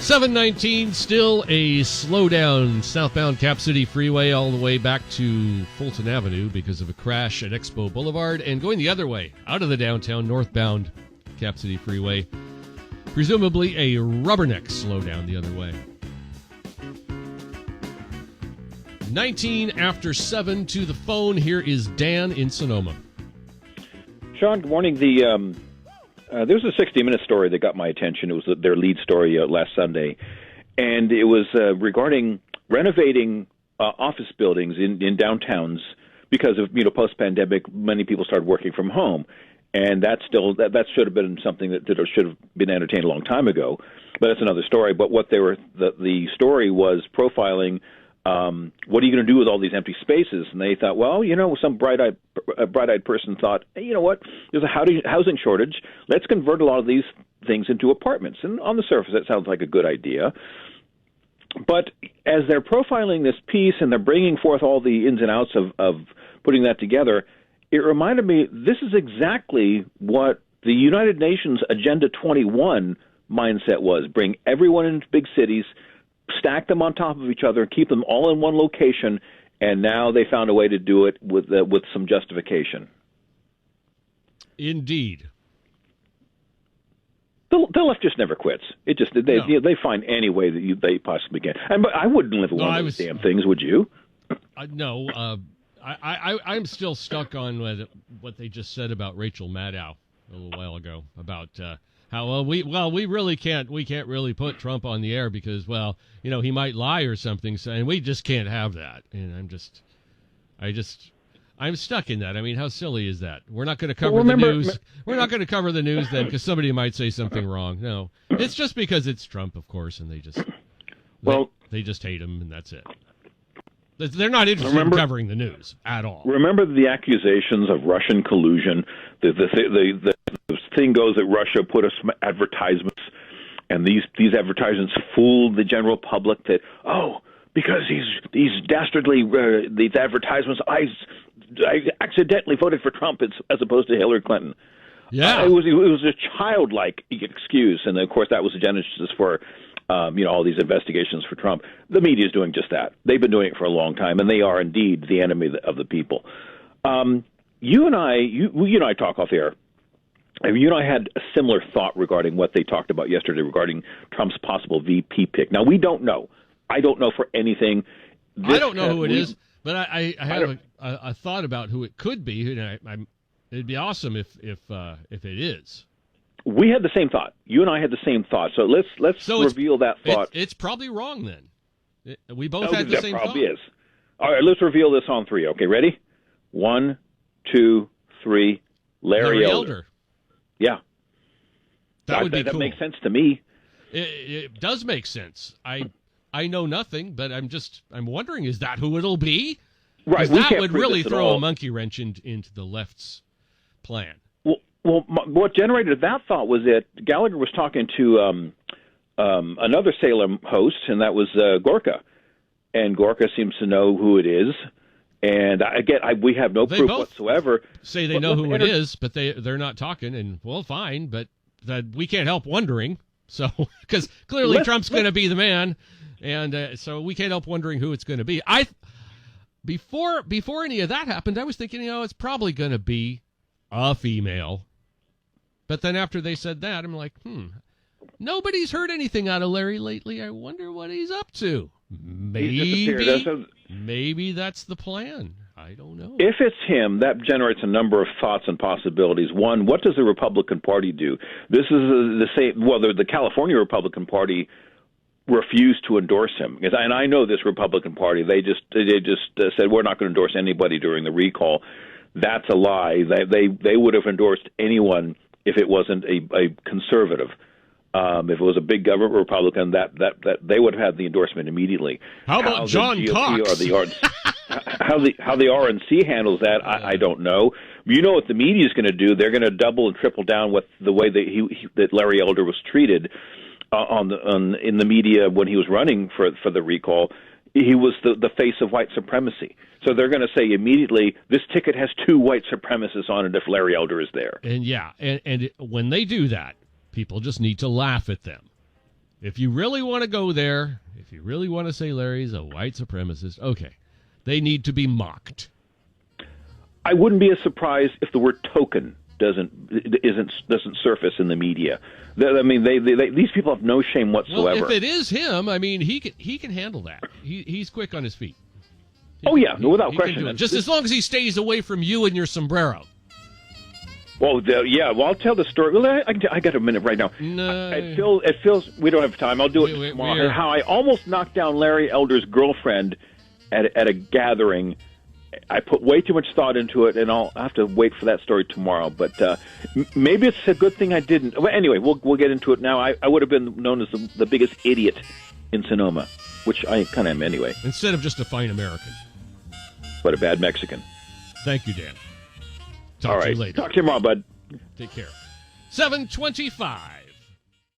719, still a slowdown southbound Cap City Freeway all the way back to Fulton Avenue because of a crash at Expo Boulevard, and going the other way, out of the downtown, northbound Cap City Freeway. Presumably a rubberneck slowdown the other way. 19 after 7 to the phone. Here is Dan in Sonoma. Sean, good morning. There was a 60-minute story that got my attention. It was their lead story last Sunday, and it was regarding renovating office buildings in downtowns because of post-pandemic, many people started working from home, and that should have been something that should have been entertained a long time ago. But that's another story. But what the story was profiling. What are you going to do with all these empty spaces? And they thought, well, some bright-eyed person thought, hey, you know what? There's a housing shortage. Let's convert a lot of these things into apartments. And on the surface, that sounds like a good idea. But as they're profiling this piece and they're bringing forth all the ins and outs of putting that together, it reminded me this is exactly what the United Nations Agenda 21 mindset was: bring everyone into big cities, stack them on top of each other, keep them all in one location, and now they found a way to do it with some justification. Indeed. The left just never quits. They find any way that they possibly can. And I wouldn't live in one of those damn things, would you? No. I'm still stuck on what they just said about Rachel Maddow a little while ago about how we can't really put Trump on the air because he might lie or something, and we just can't have that. And I'm stuck in that. I mean, how silly is that? We're not going to cover the news. We're not going to cover the news then because somebody might say something wrong. No, it's just because it's Trump, of course, and they just hate him, and that's it. They're not interested in covering the news at all. Remember the accusations of Russian collusion? The thing goes that Russia put us advertisements, and these advertisements fooled the general public that, because these dastardly these advertisements, I accidentally voted for Trump as opposed to Hillary Clinton. Yeah, it was a childlike excuse, and of course that was the genesis for all these investigations for Trump. The media is doing just that. They've been doing it for a long time, and they are indeed the enemy of the people. You and I talk off air. You and I had a similar thought regarding what they talked about yesterday regarding Trump's possible VP pick. Now, we don't know. I don't know for anything. I don't know who it is, but I have a thought about who it could be. It'd be awesome if it is. We had the same thought. You and I had the same thought. So let's reveal that thought. It's probably wrong then. We both had the same thought. That probably is. All right, let's reveal this on 3. Okay, ready? 1, 2, 3. Larry Elder. Yeah. That would be cool. That makes sense to me. It does make sense. I know nothing, but I'm wondering, is that who it'll be? Right. That would really throw a monkey wrench into the left's plan. Well, what generated that thought was that Gallagher was talking to another Salem host, and that was Gorka. And Gorka seems to know who it is. And again, we have no proof whatsoever. Say they know who it is, but they're not talking. And fine, but we can't help wondering. So because clearly Trump's going to be the man, and so we can't help wondering who it's going to be. Before any of that happened, I was thinking, it's probably going to be a female. But then after they said that, I'm like, nobody's heard anything out of Larry lately. I wonder what he's up to. Maybe that's the plan. I don't know. If it's him, that generates a number of thoughts and possibilities. One, what does the Republican Party do? This is the same. Well, the California Republican Party refused to endorse him, and I know this Republican Party. They just said we're not going to endorse anybody during the recall. That's a lie. They would have endorsed anyone if it wasn't a conservative. If it was a big government Republican, that they would have had the endorsement immediately. How about John Cox? How the RNC handles that, I don't know. You know what the media is going to do? They're going to double and triple down with the way that Larry Elder was treated in the media when he was running for the recall. He was the face of white supremacy. So they're going to say immediately, this ticket has 2 white supremacists on it if Larry Elder is there. And when they do that, people just need to laugh at them. If you really want to go there, if you really want to say Larry's a white supremacist, okay, they need to be mocked. I wouldn't be as surprised if the word token doesn't surface in the media. These people have no shame whatsoever. Well, if it is him, I mean, he can handle that. He's quick on his feet. Without question. Just as long as he stays away from you and your sombrero. Well, I'll tell the story. Well, I got a minute right now. No. It feels we don't have time. I'll do it tomorrow. How I almost knocked down Larry Elder's girlfriend at a gathering. I put way too much thought into it, and I'll have to wait for that story tomorrow. But maybe it's a good thing I didn't. Well, anyway, we'll get into it now. I would have been known as the biggest idiot in Sonoma, which I kind of am anyway. Instead of just a fine American. But a bad Mexican. Thank you, Dan. All right. To you later. Talk to you tomorrow, bud. Take care. 7:25.